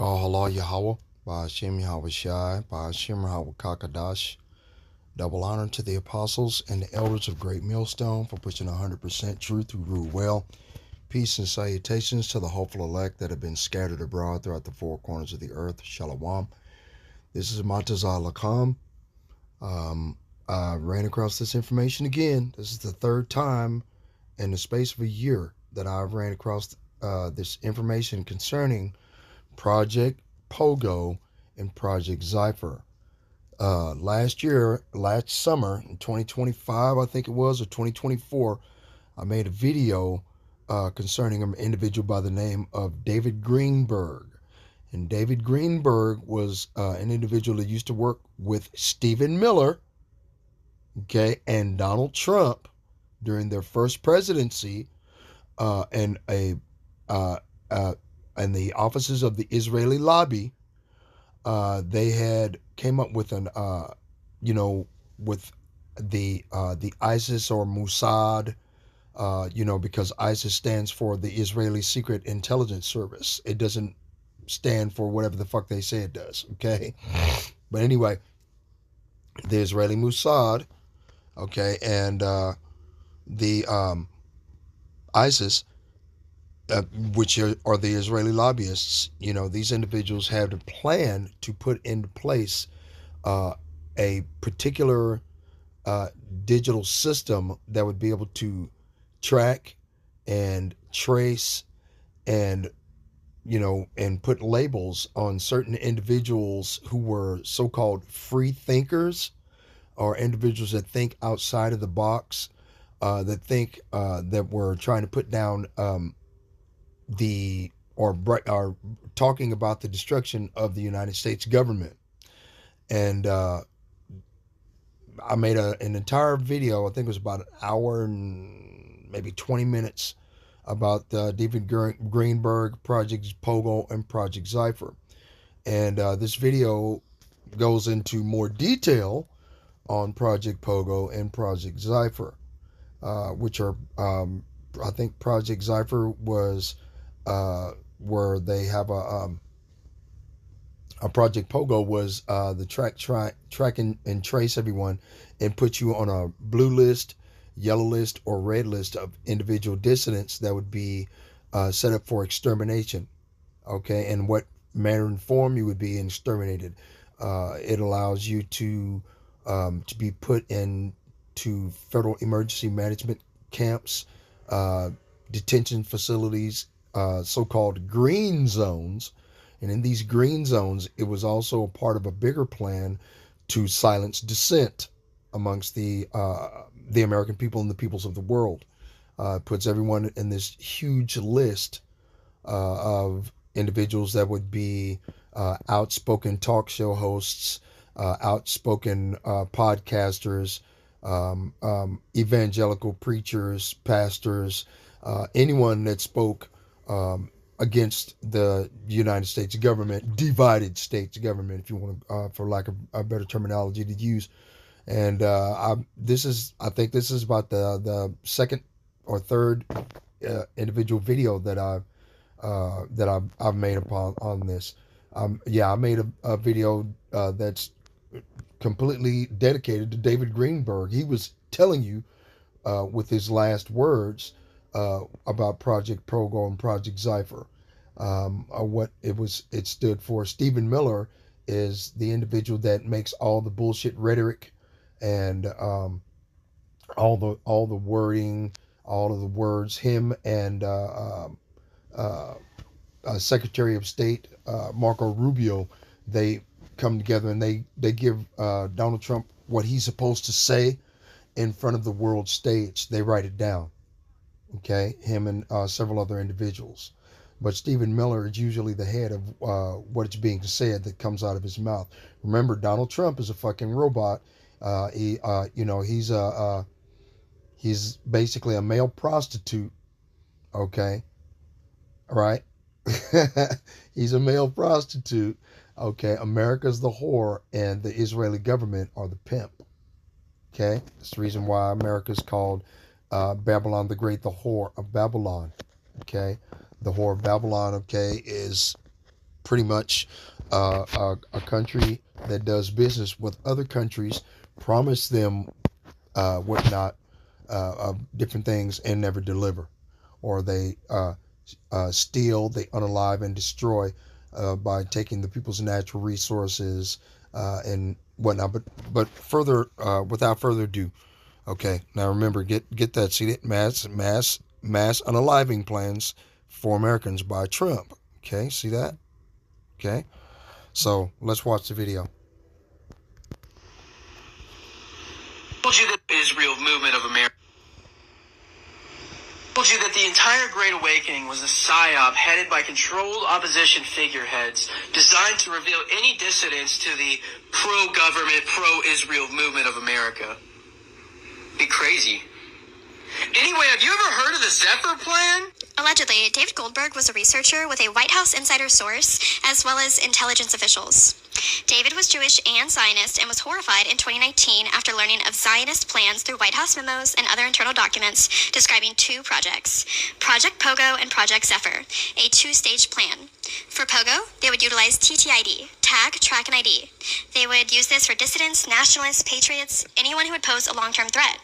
Kahala Yahweh, Ba'ashem Yahweh Shai, Ba'ashem Yahweh Kakadash. Double honor to the apostles and the elders of Great Millstone for pushing 100% truth who rule well. Peace and salutations to the hopeful elect that have been scattered abroad throughout the four corners of the earth. Shalom. This is Matazah Lakam. I ran across this information again. This is the third time in the space of a year that I've ran across this information concerning Project Pogo and Project Zephyr. Last summer, in 2025, I think it was, or 2024, I made a video concerning an individual by the name of David Greenberg. And David Greenberg was an individual that used to work with Stephen Miller, okay, and Donald Trump during their first presidency, and the offices of the Israeli lobby. They had came up with an, with the ISIS or Mossad, because ISIS stands for the Israeli Secret Intelligence Service. It doesn't stand for whatever the fuck they say it does, okay? But anyway, the Israeli Mossad, okay, and the ISIS, which are the Israeli lobbyists. These individuals had a plan to put into place a particular digital system that would be able to track and trace and and put labels on certain individuals who were so-called free thinkers, or individuals that think outside of the box, that think that we're trying to put down are talking about the destruction of the United States government. And I made an entire video, I think it was about an hour and maybe 20 minutes, about David Greenberg, Project Pogo, and Project Zephyr. And this video goes into more detail on Project Pogo and Project Zephyr, which are, I think Project Zephyr was where they have a Project Pogo was the track and trace everyone and put you on a blue list, yellow list, or red list of individual dissidents that would be set up for extermination. Okay, and what manner and form you would be exterminated. It allows you to be put into federal emergency management camps, detention facilities, so-called green zones. And in these green zones, it was also a part of a bigger plan to silence dissent amongst the American people and the peoples of the world. Puts everyone in this huge list of individuals that would be outspoken talk show hosts, outspoken podcasters, evangelical preachers, pastors, anyone that spoke against the United States government, divided states government, if you want to, for lack of a better terminology to use. And I think this is about the second or third individual video that I've made on this. I made a video that's completely dedicated to David Greenberg. He was telling you with his last words about Project Pogo and Project Zephyr. What it stood for. Stephen Miller is the individual that makes all the bullshit rhetoric and all the wording, all of the words. Him and Secretary of State Marco Rubio, they come together and they give Donald Trump what he's supposed to say in front of the world stage. They write it down. Okay, him and several other individuals. But Stephen Miller is usually the head of what's being said that comes out of his mouth. Remember, Donald Trump is a fucking robot. He's basically a male prostitute. Okay, right? He's a male prostitute. Okay, America's the whore, and the Israeli government are the pimp. Okay, that's the reason why America's called Babylon the Great, the whore of Babylon. Okay, the whore of Babylon, okay, is pretty much a country that does business with other countries, promise them whatnot, different things, and never deliver, or they steal, they unalive and destroy by taking the people's natural resources and whatnot. But further, without further ado, okay. Now remember, get that. See that mass unaliving plans for Americans by Trump. Okay, see that? Okay. So let's watch the video. Told you that Israel movement of America. Told you that the entire Great Awakening was a psyop headed by controlled opposition figureheads designed to reveal any dissidents to the pro-government, pro-Israel movement of America. Be crazy. Anyway, have you ever heard of the Zephyr plan? Allegedly, David Goldberg was a researcher with a White House insider source, as well as intelligence officials. David was Jewish and Zionist and was horrified in 2019 after learning of Zionist plans through White House memos and other internal documents describing two projects, Project Pogo and Project Zephyr, a two-stage plan. For Pogo, they would utilize TTID, Tag, Track, and ID. They would use this for dissidents, nationalists, patriots, anyone who would pose a long-term threat.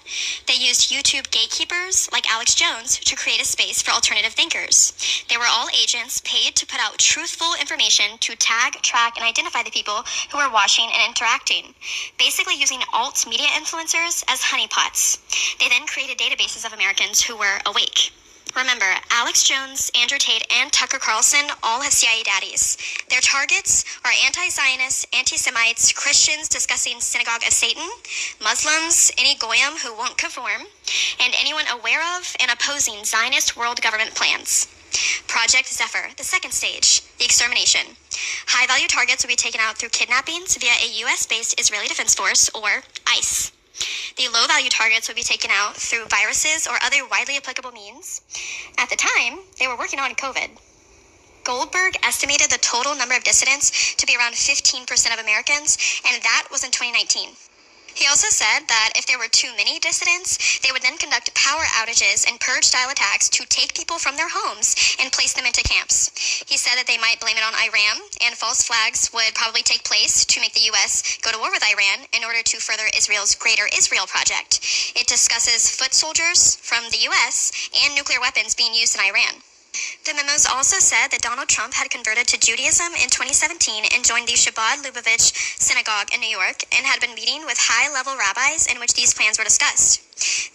They used YouTube gatekeepers, like Alex Jones, to create a space for alternative thinkers. They were all agents paid to put out truthful information to tag, track, and identify the people who were watching and interacting, basically using alt media influencers as honeypots. They then created databases of Americans who were awake. Remember, Alex Jones, Andrew Tate, and Tucker Carlson all have CIA daddies. Their targets are anti-Zionists, anti-Semites, Christians discussing Synagogue of Satan, Muslims, any Goyim who won't conform, and anyone aware of and opposing Zionist world government plans. Project Zephyr, the second stage, the extermination. High-value targets will be taken out through kidnappings via a U.S.-based Israeli Defense Force, or ICE. The low-value targets would be taken out through viruses or other widely applicable means. At the time, they were working on COVID. Goldberg estimated the total number of dissidents to be around 15% of Americans, and that was in 2019. He also said that if there were too many dissidents, they would then conduct power outages and purge-style attacks to take people from their homes and place them into camps. He said that they might blame it on Iran, and false flags would probably take place to make the U.S. go to war with Iran in order to further Israel's Greater Israel Project. It discusses foot soldiers from the U.S. and nuclear weapons being used in Iran. The memos also said that Donald Trump had converted to Judaism in 2017 and joined the Chabad Lubavitch Synagogue in New York and had been meeting with high-level rabbis in which these plans were discussed.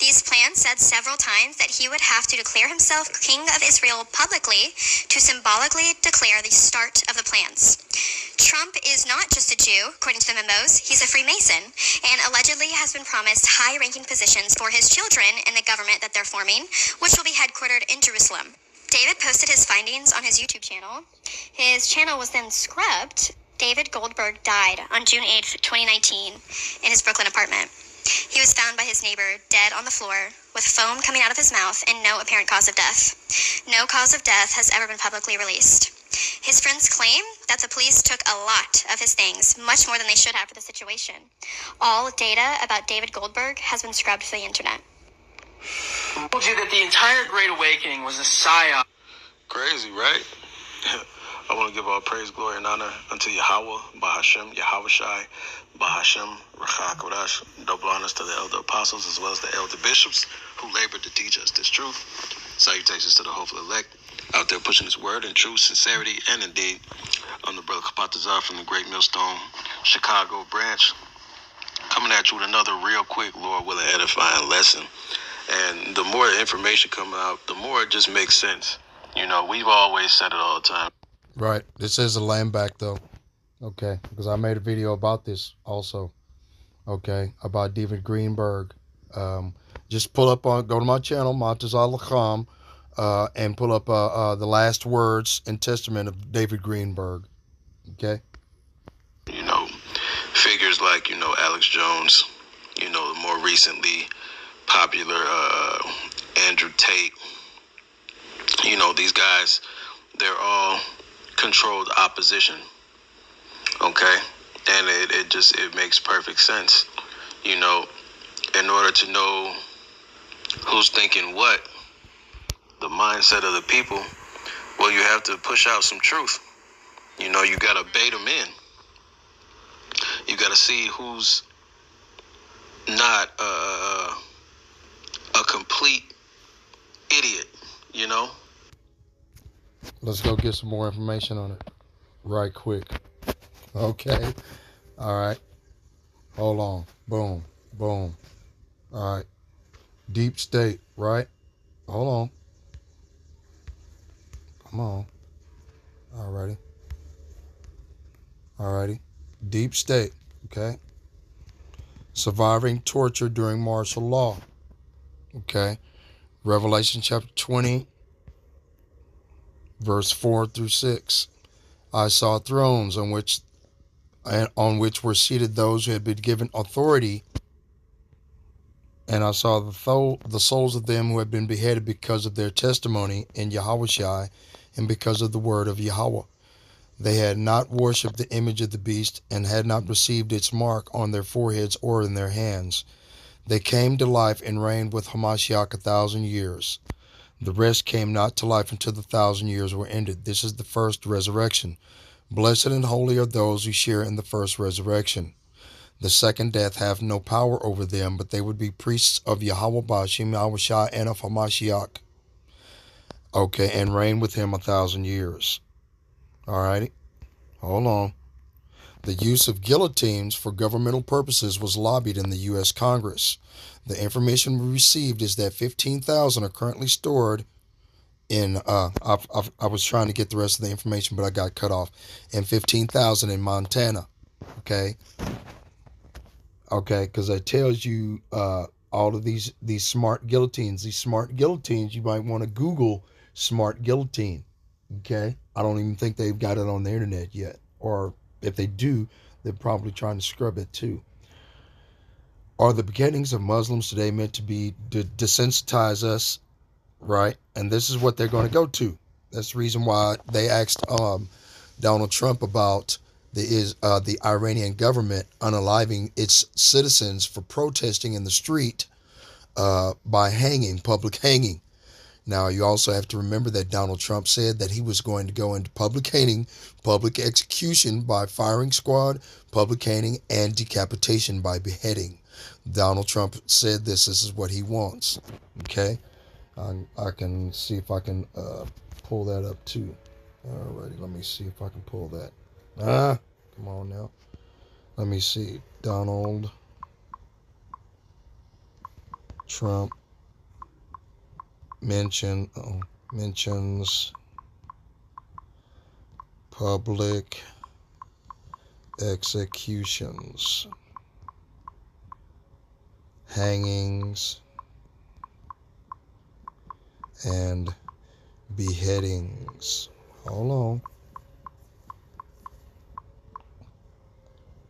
These plans said several times that he would have to declare himself King of Israel publicly to symbolically declare the start of the plans. Trump is not just a Jew, according to the memos, he's a Freemason, and allegedly has been promised high-ranking positions for his children in the government that they're forming, which will be headquartered in Jerusalem. David posted his findings on his YouTube channel. His channel was then scrubbed. David Goldberg died on June 8th, 2019, in his Brooklyn apartment. He was found by his neighbor dead on the floor, with foam coming out of his mouth and no apparent cause of death. No cause of death has ever been publicly released. His friends claim that the police took a lot of his things, much more than they should have for the situation. All data about David Goldberg has been scrubbed from the internet. I told you that the entire Great Awakening was a psyop. Crazy, right? I want to give all praise, glory, and honor unto Yahweh, Bahashem, Yahweh Shai, Bahashem, Rachak Kodash. Double honors to the elder apostles as well as the elder bishops who labored to teach us this truth. Salutations to the hopeful elect out there pushing this word in truth, sincerity, and indeed. I'm the brother Kapatazar from the Great Millstone, Chicago branch, coming at you with another real quick, Lord willing, edifying lesson. And the more information come out, the more it just makes sense. You know, we've always said it all the time. Right. This is a land back, though. Okay. Because I made a video about this also. Okay. About David Greenberg. Just pull up go to my channel, Montezal Lacham, and pull up the last words and testament of David Greenberg. Okay. You know, figures like, Alex Jones, more recently popular Andrew Tate. These guys, they're all controlled opposition. Okay? And it makes perfect sense. In order to know who's thinking what, the mindset of the people, well, you have to push out some truth. You know, you got to bait them in. You got to see who's not a complete idiot, you know? Let's go get some more information on it right quick. Okay. All right. Hold on. Boom. Boom. All right. Deep state, right? Hold on. Come on. Alrighty. Alrighty. Deep state, okay? Surviving torture during martial law, okay? Revelation chapter 20, verse 4 through 6. I saw thrones on which were seated those who had been given authority, and I saw the souls of them who had been beheaded because of their testimony in Yahushua and because of the word of Yahweh. They had not worshipped the image of the beast and had not received its mark on their foreheads or in their hands. They came to life and reigned with Hamashiach 1,000 years. The rest came not to life until the 1,000 years were ended. This is the first resurrection. Blessed and holy are those who share in the first resurrection. The second death hath no power over them, but they would be priests of Yahweh Ba'ashim Yahushua and of Hamashiach. Okay, and reign with him 1,000 years. Alrighty, hold on. The use of guillotines for governmental purposes was lobbied in the U.S. Congress. The information we received is that 15,000 are currently stored in, I was trying to get the rest of the information, but I got cut off, and 15,000 in Montana, okay? Okay, because it tells you all of these smart guillotines. These smart guillotines, you might want to Google smart guillotine, okay? I don't even think they've got it on the internet yet, or if they do, they're probably trying to scrub it too. Are the beginnings of Muslims today meant to be desensitize us, right? And this is what they're going to go to. That's the reason why they asked Donald Trump about the Iranian government unaliving its citizens for protesting in the street by hanging, public hanging. Now, you also have to remember that Donald Trump said that he was going to go into public hanging, public execution by firing squad, public hanging, and decapitation by beheading. Donald Trump said this is what he wants. Okay? I can see if I can pull that up too. Alrighty, let me see if I can pull that. Come on now. Let me see. Donald Trump mentions public executions, hangings, and beheadings. Hold on.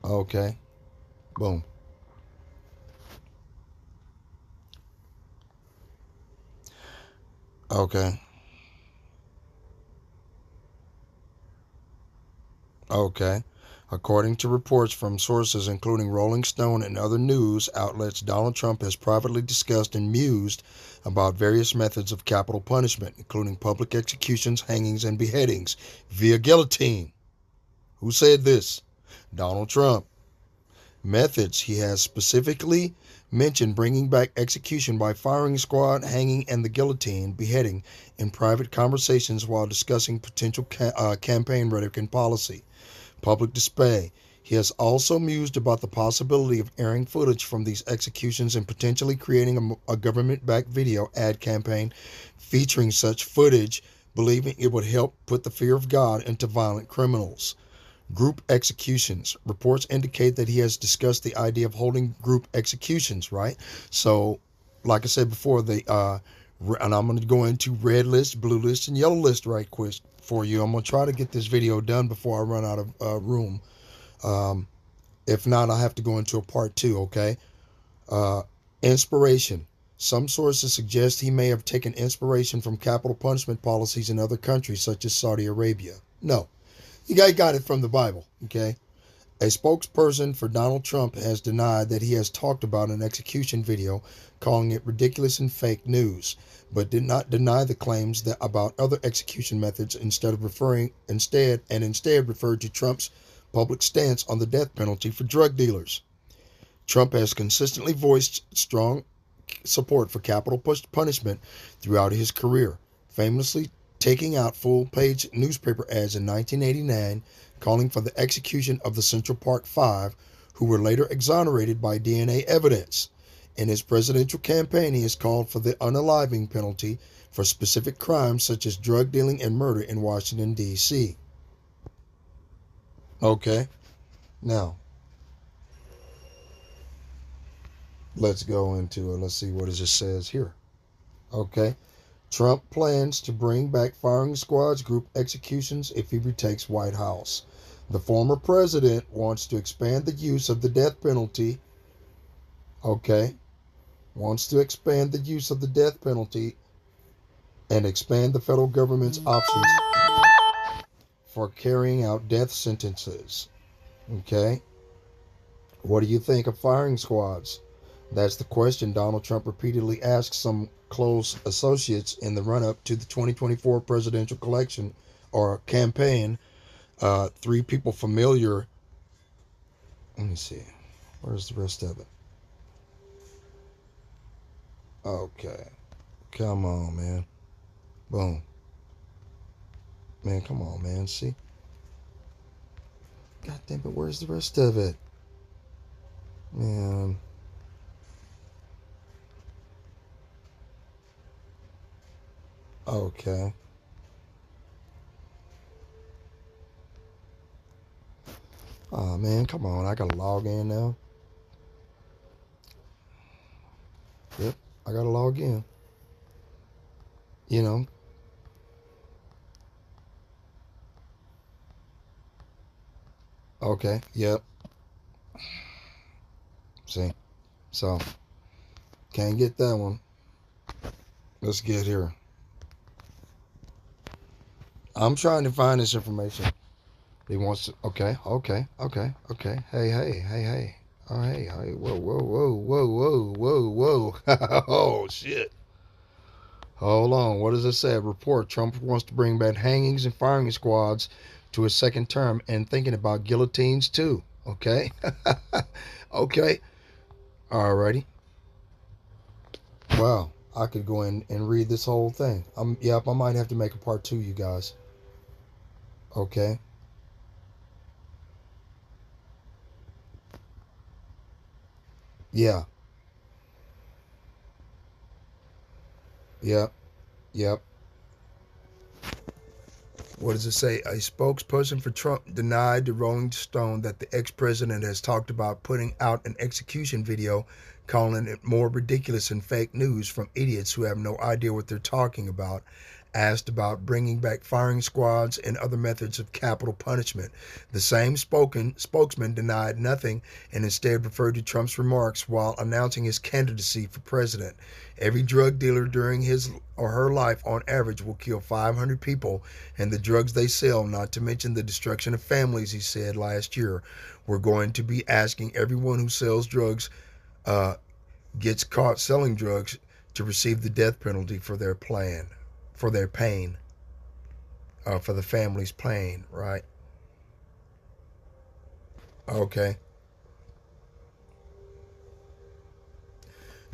Okay. Boom. Okay. Okay. According to reports from sources including Rolling Stone and other news outlets, Donald Trump has privately discussed and mused about various methods of capital punishment, including public executions, hangings, and beheadings via guillotine. Who said this? Donald Trump. Methods: he has specifically mentioned bringing back execution by firing squad, hanging, and the guillotine, beheading, in private conversations while discussing potential campaign rhetoric and policy. Public display: he has also mused about the possibility of airing footage from these executions and potentially creating a government-backed video ad campaign featuring such footage, believing it would help put the fear of God into violent criminals. Group executions. Reports indicate that he has discussed the idea of holding group executions, right? So, like I said before, and I'm going to go into red list, blue list, and yellow list right quick for you. I'm going to try to get this video done before I run out of room. If not, I'll have to go into a part 2, okay? Inspiration. Some sources suggest he may have taken inspiration from capital punishment policies in other countries, such as Saudi Arabia. No. You guys got it from the Bible, okay? A spokesperson for Donald Trump has denied that he has talked about an execution video, calling it ridiculous and fake news, but did not deny the claims that about other execution methods instead referred to Trump's public stance on the death penalty for drug dealers. Trump has consistently voiced strong support for capital punishment throughout his career, famously taking out full-page newspaper ads in 1989 calling for the execution of the Central Park Five, who were later exonerated by DNA evidence. In his presidential campaign, he has called for the unaliving penalty for specific crimes such as drug dealing and murder in Washington, D.C. Okay, now let's go into it. Let's see what it says here. Okay. Trump plans to bring back firing squads group executions if he retakes White House. The former president wants to expand the use of the death penalty. Okay. Wants to expand the use of the death penalty and expand the federal government's options for carrying out death sentences. Okay. What do you think of firing squads? That's the question Donald Trump repeatedly asked some close associates in the run-up to the 2024 presidential election or campaign. Three people familiar. Let me see. Where's the rest of it? Okay. Come on, man. Boom. Man, come on, man. See? God damn it, where's the rest of it? Man. Okay. Oh, man, come on. I gotta log in now. Yep, I gotta log in. You know. Okay, yep. See? So, can't get that one. Let's get here. I'm trying to find this information. He wants to, okay. Hey. Oh, hey, whoa. Oh, shit. Hold on. What does it say? Report, Trump wants to bring back hangings and firing squads to his second term and thinking about guillotines too. Okay. Okay. Alrighty. Wow. I could go in and read this whole thing. Yep, I might have to make a part 2, you guys. Okay. Yeah. Yep. What does it say? A spokesperson for Trump denied to Rolling Stone that the ex-president has talked about putting out an execution video, calling it more ridiculous and fake news from idiots who have no idea what they're talking about. Asked about bringing back firing squads and other methods of capital punishment, the same spokesman denied nothing and instead referred to Trump's remarks while announcing his candidacy for president. Every drug dealer during his or her life on average will kill 500 people, and the drugs they sell, not to mention the destruction of families, he said last year. We're going to be asking everyone who sells drugs, gets caught selling drugs, to receive the death penalty for their pain, for the family's pain, right? Okay.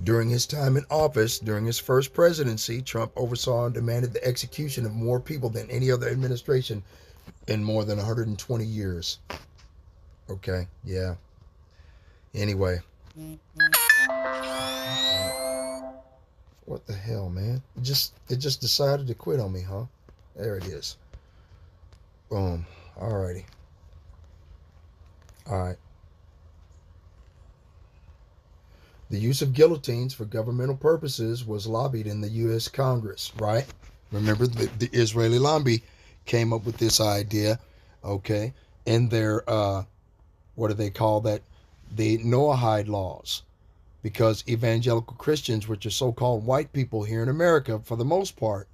During his time in office, during his first presidency, Trump oversaw and demanded the execution of more people than any other administration in more than 120 years. Okay, yeah. Anyway. What the hell, man? It just decided to quit on me, huh? There it is. Boom. Alrighty. Alright. The use of guillotines for governmental purposes was lobbied in the U.S. Congress, right? Remember, the Israeli lobby came up with this idea, okay, in their, what do they call that? The Noahide laws. Because evangelical Christians, which are so-called white people here in America, for the most part,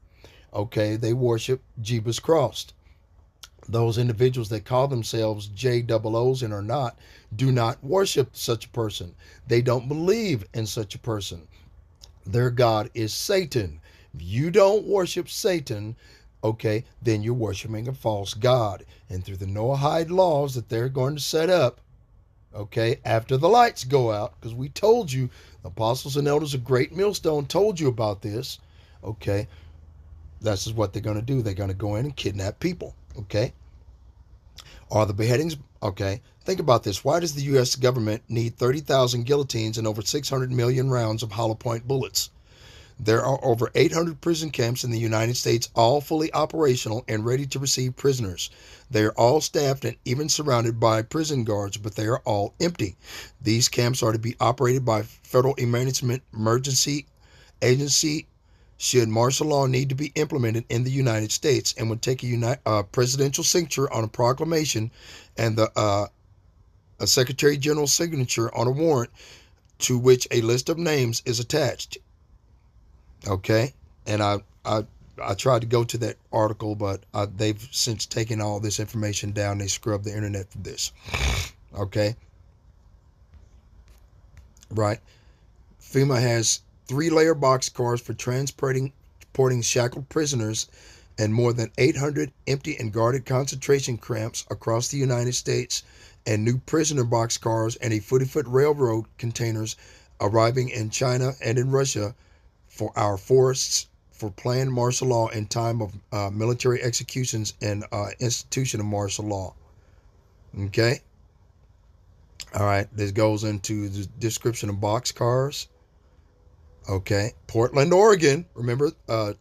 okay, they worship Jesus Christ. those individuals that call themselves JOOs and are not, do not worship such a person. They don't believe in such a person. Their God is Satan. If you don't worship Satan, okay, then you're worshiping a false God. And through the Noahide laws that they're going to set up, okay, after the lights go out, because we told you, the apostles and elders of Great Millstone told you about this, okay, this is what they're going to do. They're going to go in and kidnap people, okay? Are the beheadings, okay? Think about this. Why does the U.S. government need 30,000 guillotines and over 600 million rounds of hollow point bullets? There are over 800 prison camps in the United States, all fully operational and ready to receive prisoners. They are all staffed and even surrounded by prison guards, but they are all empty. These camps are to be operated by Federal Emergency Agency should martial law need to be implemented in the United States, and would take a presidential signature on a proclamation and a Secretary General's signature on a warrant to which a list of names is attached. Okay, and I tried to go to that article, but they've since taken all this information down. They scrubbed the internet for this. Okay, right. FEMA has 3-layer boxcars for transporting shackled prisoners and more than 800 empty and guarded concentration camps across the United States, and new prisoner boxcars and a 40-foot railroad containers arriving in China and in Russia for our forests for planned martial law in time of military executions and institution of martial law. Okay? All right, this goes into the description of boxcars. Okay, Portland, Oregon. Remember,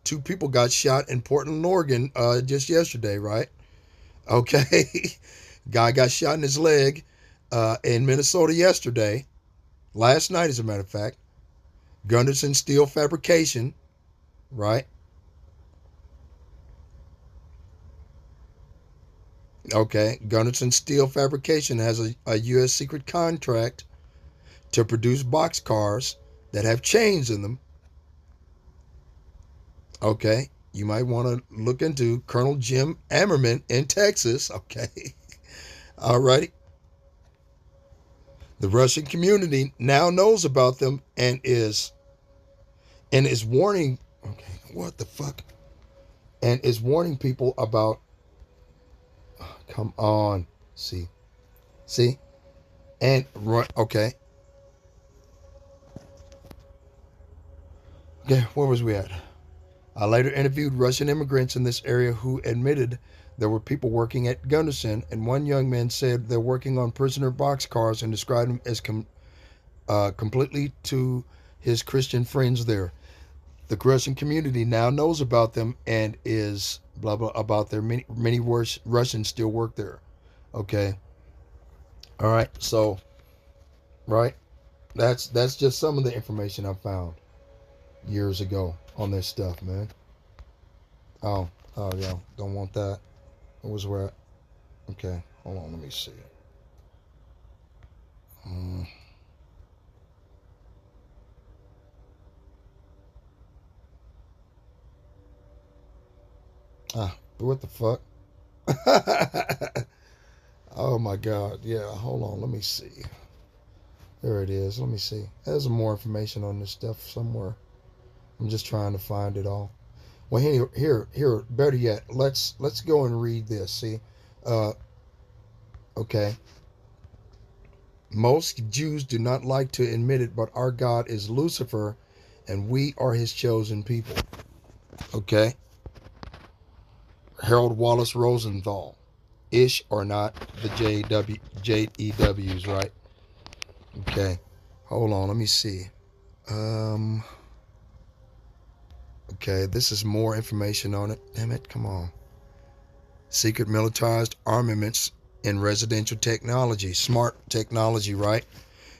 2 people got shot in Portland, Oregon just yesterday, right? Okay, guy got shot in his leg in Minnesota yesterday. Last night, as a matter of fact. Gunderson Steel Fabrication, right? Okay, Gunderson Steel Fabrication has a U.S. secret contract to produce boxcars that have chains in them. Okay, you might want to look into Colonel Jim Ammerman in Texas. Okay, all righty. The Russian community now knows about them and is warning. Okay, what the fuck? And is warning people about. Oh, come on, see, and okay. Okay, where was we at? I later interviewed Russian immigrants in this area who admitted there were people working at Gunderson, and one young man said they're working on prisoner boxcars and described them as completely to his Christian friends there. The Russian community now knows about them and is blah blah about their many worse Russians still work there. Okay. All right. So, right. That's just some of the information I found years ago on this stuff, man. Oh, yeah, don't want that. It was where. Okay, hold on, let me see. What the fuck? Oh my God, yeah. Hold on, let me see. There it is. Let me see. There's more information on this stuff somewhere. I'm just trying to find it all. Well, here. Better yet, let's go and read this. See, okay. Most Jews do not like to admit it, but our God is Lucifer, and we are His chosen people. Okay. Harold Wallace Rosenthal, ish or not, the JEWs, right? Okay. Hold on. Let me see. Okay, this is more information on it. Damn it, come on. Secret militarized armaments in residential technology. Smart technology, right?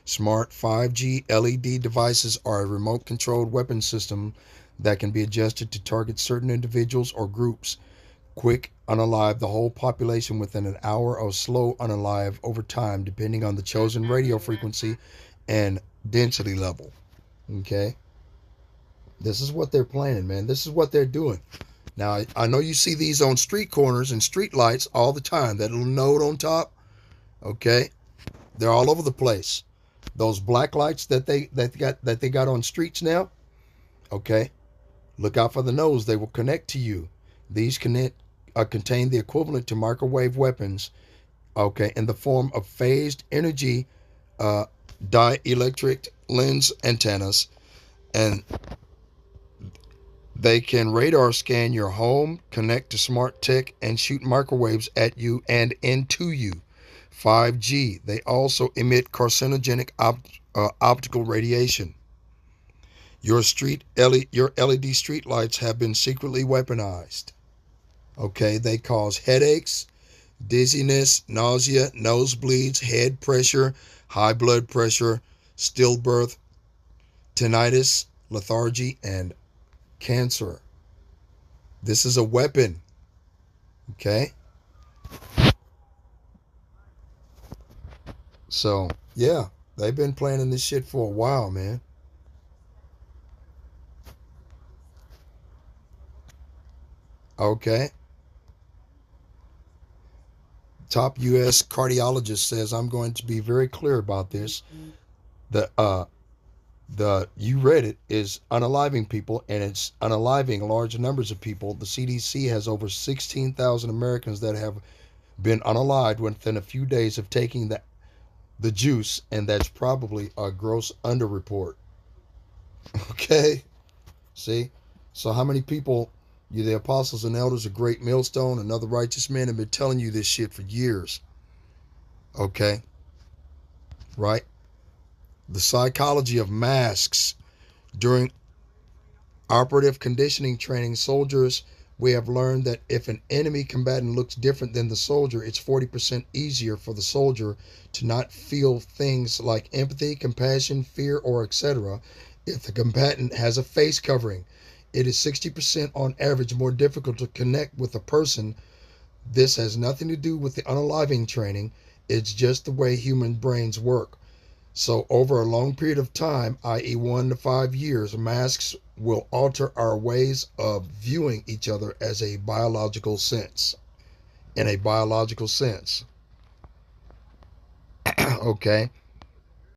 Smart 5G LED devices are a remote-controlled weapon system that can be adjusted to target certain individuals or groups. Quick, unalive the whole population within an hour, or slow, unalive over time, depending on the chosen radio frequency and density level. Okay? This is what they're planning, man. This is what they're doing. Now, I know you see these on street corners and street lights all the time. That little node on top, okay? They're all over the place. Those black lights that they got on streets now, okay? Look out for the nodes. They will connect to you. These contain the equivalent to microwave weapons, okay, in the form of phased energy uh, dielectric lens antennas, and they can radar scan your home, connect to smart tech, and shoot microwaves at you and into you. 5G. They also emit carcinogenic optical radiation. Your LED street lights have been secretly weaponized. Okay, they cause headaches, dizziness, nausea, nosebleeds, head pressure, high blood pressure, stillbirth, tinnitus, lethargy, and cancer. This is a weapon. Okay? So, yeah, they've been planning this shit for a while, man. Okay? Top U.S. cardiologist says, I'm going to be very clear about this. The you read it, is unaliving people, and it's unaliving large numbers of people. The CDC has over 16,000 Americans that have been unalived within a few days of taking the juice, and that's probably a gross underreport. Okay? See? So how many people, you the apostles and elders of Great Millstone and other righteous men have been telling you this shit for years. Okay? Right? The psychology of masks. During operative conditioning training, soldiers, we have learned that if an enemy combatant looks different than the soldier, it's 40% easier for the soldier to not feel things like empathy, compassion, fear, or etc. if the combatant has a face covering. It is 60% on average more difficult to connect with a person. This has nothing to do with the unaliving training. It's just the way human brains work. So over a long period of time, i.e. 1 to 5 years, masks will alter our ways of viewing each other as a biological sense. In a biological sense. Okay?